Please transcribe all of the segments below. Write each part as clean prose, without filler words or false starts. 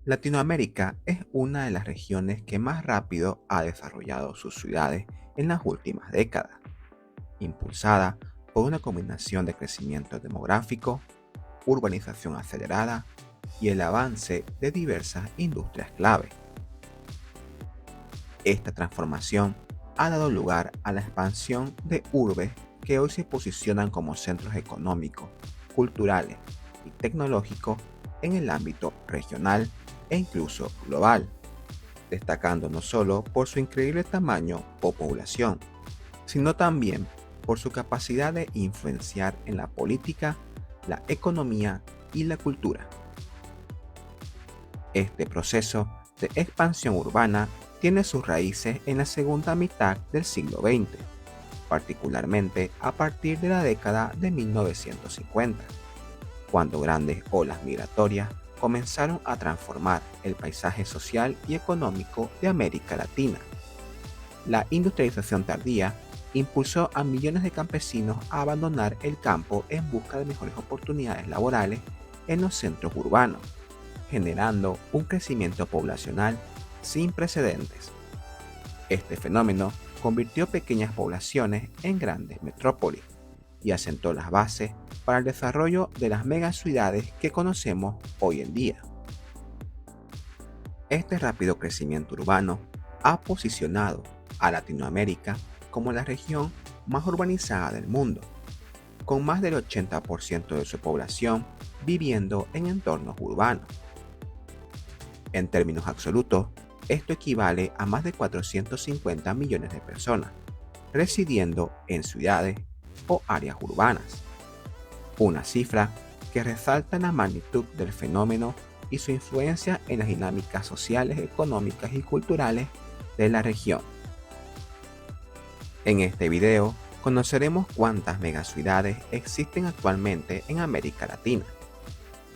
Latinoamérica es una de las regiones que más rápido ha desarrollado sus ciudades en las últimas décadas, impulsada por una combinación de crecimiento demográfico, urbanización acelerada y el avance de diversas industrias clave. Esta transformación ha dado lugar a la expansión de urbes que hoy se posicionan como centros económicos, culturales y tecnológicos en el ámbito regional e incluso global, destacando no solo por su increíble tamaño o población, sino también por su capacidad de influenciar en la política, la economía y la cultura. Este proceso de expansión urbana tiene sus raíces en la segunda mitad del siglo XX, particularmente a partir de la década de 1950, cuando grandes olas migratorias comenzaron a transformar el paisaje social y económico de América Latina. La industrialización tardía impulsó a millones de campesinos a abandonar el campo en busca de mejores oportunidades laborales en los centros urbanos, generando un crecimiento poblacional sin precedentes. Este fenómeno convirtió pequeñas poblaciones en grandes metrópolis y asentó las bases para el desarrollo de las megaciudades que conocemos hoy en día. Este rápido crecimiento urbano ha posicionado a Latinoamérica como la región más urbanizada del mundo, con más del 80% de su población viviendo en entornos urbanos. En términos absolutos, esto equivale a más de 450 millones de personas residiendo en ciudades o áreas urbanas, una cifra que resalta la magnitud del fenómeno y su influencia en las dinámicas sociales, económicas y culturales de la región. En este video conoceremos cuántas megaciudades existen actualmente en América Latina,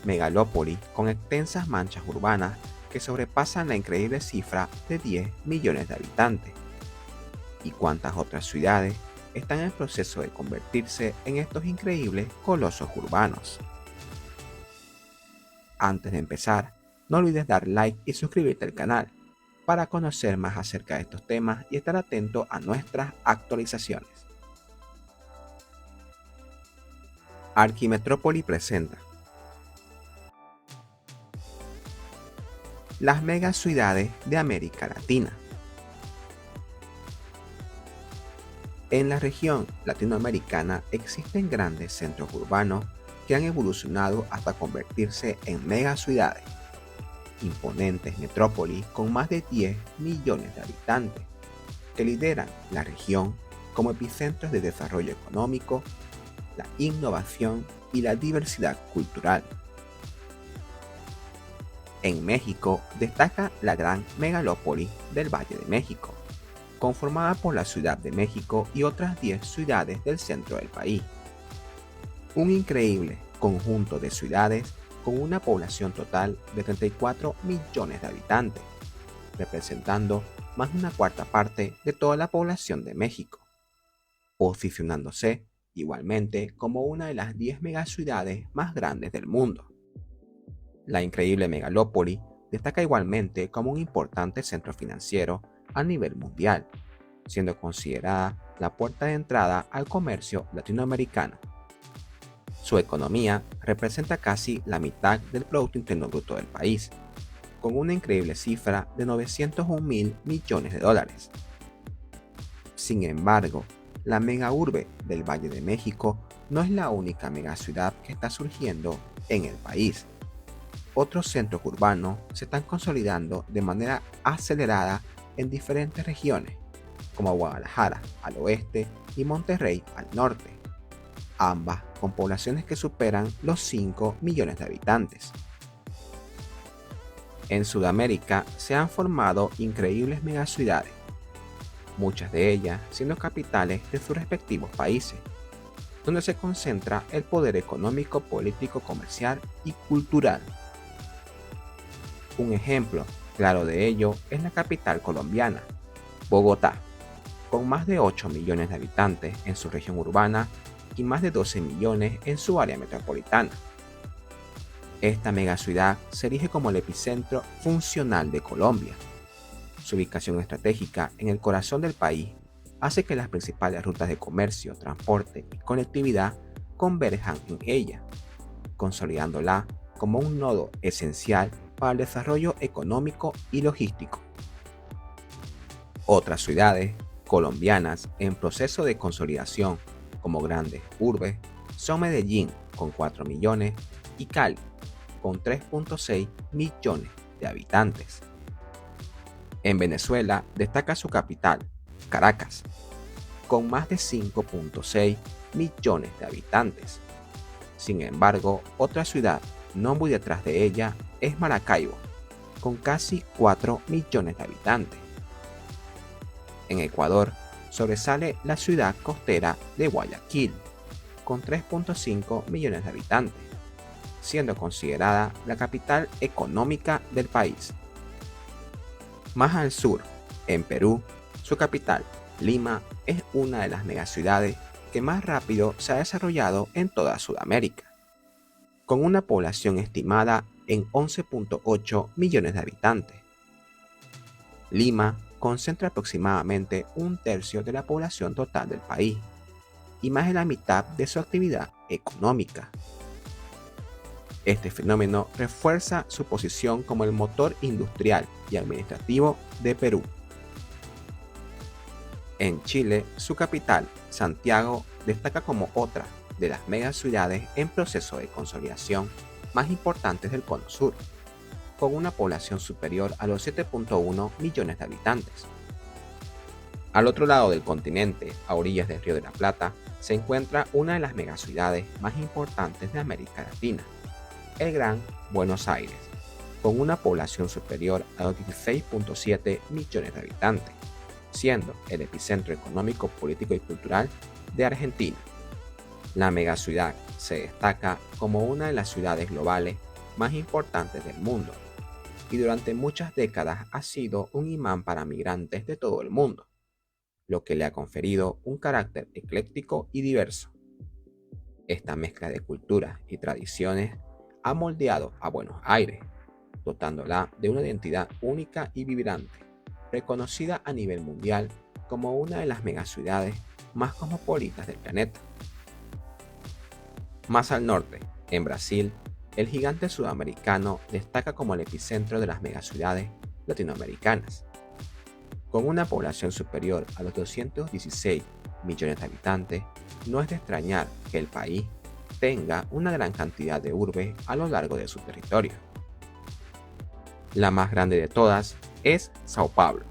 megalópolis con extensas manchas urbanas que sobrepasan la increíble cifra de 10 millones de habitantes, y cuántas otras ciudades están en proceso de convertirse en estos increíbles colosos urbanos. Antes de empezar, no olvides dar like y suscribirte al canal para conocer más acerca de estos temas y estar atento a nuestras actualizaciones. Arquimetrópoli presenta las megaciudades de América Latina. En la región latinoamericana existen grandes centros urbanos que han evolucionado hasta convertirse en megaciudades, imponentes metrópolis con más de 10 millones de habitantes, que lideran la región como epicentros de desarrollo económico, la innovación y la diversidad cultural. En México destaca la gran megalópolis del Valle de México, conformada por la Ciudad de México y otras 10 ciudades del centro del país. Un increíble conjunto de ciudades con una población total de 34 millones de habitantes, representando más de una cuarta parte de toda la población de México, posicionándose igualmente como una de las 10 megaciudades más grandes del mundo. La increíble megalópoli destaca igualmente como un importante centro financiero a nivel mundial, siendo considerada la puerta de entrada al comercio latinoamericano. Su economía representa casi la mitad del Producto Interno Bruto del país, con una increíble cifra de 901 mil millones de dólares. Sin embargo, la megaurbe del Valle de México no es la única megaciudad que está surgiendo en el país. Otros centros urbanos se están consolidando de manera acelerada en diferentes regiones, como Guadalajara al oeste y Monterrey al norte, ambas con poblaciones que superan los 5 millones de habitantes. En Sudamérica se han formado increíbles megaciudades, muchas de ellas siendo capitales de sus respectivos países, donde se concentra el poder económico, político, comercial y cultural. Un ejemplo claro de ello es la capital colombiana, Bogotá, con más de 8 millones de habitantes en su región urbana y más de 12 millones en su área metropolitana. Esta megaciudad se erige como el epicentro funcional de Colombia. Su ubicación estratégica en el corazón del país hace que las principales rutas de comercio, transporte y conectividad converjan en ella, consolidándola como un nodo esencial para el desarrollo económico y logístico. Otras ciudades colombianas en proceso de consolidación como grandes urbes son Medellín con 4 millones y Cali con 3.6 millones de habitantes. En Venezuela destaca su capital, Caracas, con más de 5.6 millones de habitantes. Sin embargo, otra ciudad no muy detrás de ella es Maracaibo, con casi 4 millones de habitantes. En Ecuador sobresale la ciudad costera de Guayaquil, con 3.5 millones de habitantes, siendo considerada la capital económica del país. Más al sur, en Perú, su capital, Lima, es una de las megaciudades que más rápido se ha desarrollado en toda Sudamérica, con una población estimada en 11.8 millones de habitantes. Lima concentra aproximadamente un tercio de la población total del país y más de la mitad de su actividad económica. Este fenómeno refuerza su posición como el motor industrial y administrativo de Perú. En Chile, su capital, Santiago, destaca como otra de las megaciudades en proceso de consolidación más importantes del Cono Sur, con una población superior a los 7.1 millones de habitantes. Al otro lado del continente, a orillas del Río de la Plata, se encuentra una de las megaciudades más importantes de América Latina, el Gran Buenos Aires, con una población superior a los 16.7 millones de habitantes, siendo el epicentro económico, político y cultural de Argentina. La megaciudad se destaca como una de las ciudades globales más importantes del mundo y durante muchas décadas ha sido un imán para migrantes de todo el mundo, lo que le ha conferido un carácter ecléctico y diverso. Esta mezcla de culturas y tradiciones ha moldeado a Buenos Aires, dotándola de una identidad única y vibrante, reconocida a nivel mundial como una de las megaciudades más cosmopolitas del planeta. Más al norte, en Brasil, el gigante sudamericano destaca como el epicentro de las megaciudades latinoamericanas. Con una población superior a los 216 millones de habitantes, no es de extrañar que el país tenga una gran cantidad de urbes a lo largo de su territorio. La más grande de todas es Sao Paulo,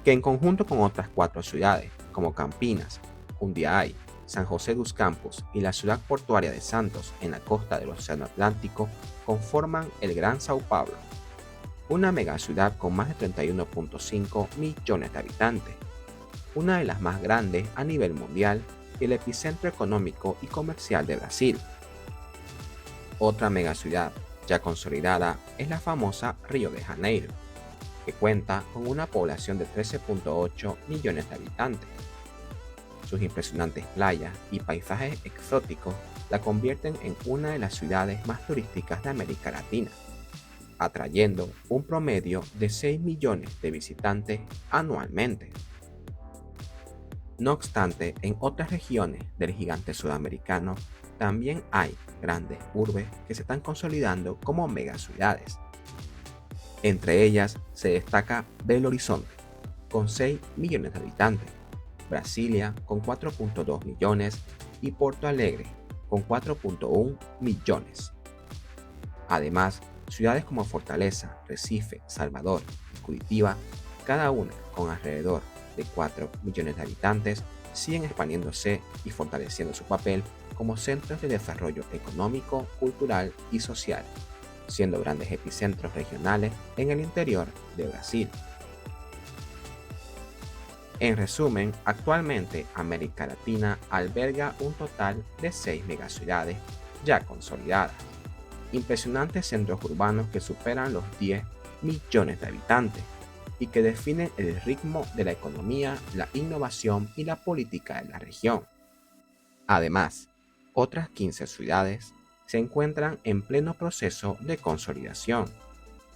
que en conjunto con otras 4 ciudades como Campinas, Jundiaí, San José dos Campos y la ciudad portuaria de Santos en la costa del Océano Atlántico conforman el Gran Sao Paulo, una megaciudad con más de 31.5 millones de habitantes, una de las más grandes a nivel mundial y el epicentro económico y comercial de Brasil. Otra megaciudad ya consolidada es la famosa Río de Janeiro, que cuenta con una población de 13.8 millones de habitantes. Sus impresionantes playas y paisajes exóticos la convierten en una de las ciudades más turísticas de América Latina, atrayendo un promedio de 6 millones de visitantes anualmente. No obstante, en otras regiones del gigante sudamericano también hay grandes urbes que se están consolidando como megaciudades. Entre ellas se destaca Belo Horizonte, con 6 millones de habitantes, Brasilia con 4.2 millones y Porto Alegre con 4.1 millones. Además, ciudades como Fortaleza, Recife, Salvador y Curitiba, cada una con alrededor de 4 millones de habitantes, siguen expandiéndose y fortaleciendo su papel como centros de desarrollo económico, cultural y social, siendo grandes epicentros regionales en el interior de Brasil. En resumen, actualmente América Latina alberga un total de 6 megaciudades ya consolidadas, impresionantes centros urbanos que superan los 10 millones de habitantes y que definen el ritmo de la economía, la innovación y la política de la región. Además, otras 15 ciudades se encuentran en pleno proceso de consolidación,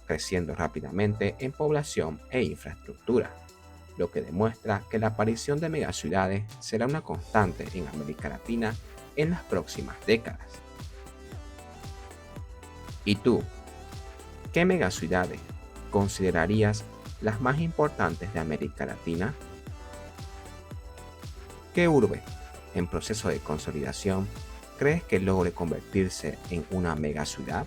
creciendo rápidamente en población e infraestructura, lo que demuestra que la aparición de megaciudades será una constante en América Latina en las próximas décadas. ¿Y tú? ¿Qué megaciudades considerarías las más importantes de América Latina? ¿Qué urbe, en proceso de consolidación, crees que logre convertirse en una megaciudad?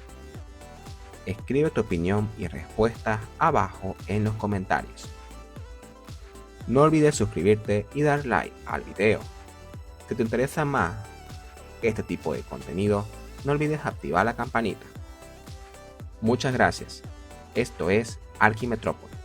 Escribe tu opinión y respuestas abajo en los comentarios. No olvides suscribirte y dar like al video. Si te interesa más este tipo de contenido, no olvides activar la campanita. Muchas gracias. Esto es Arquimetrópolis.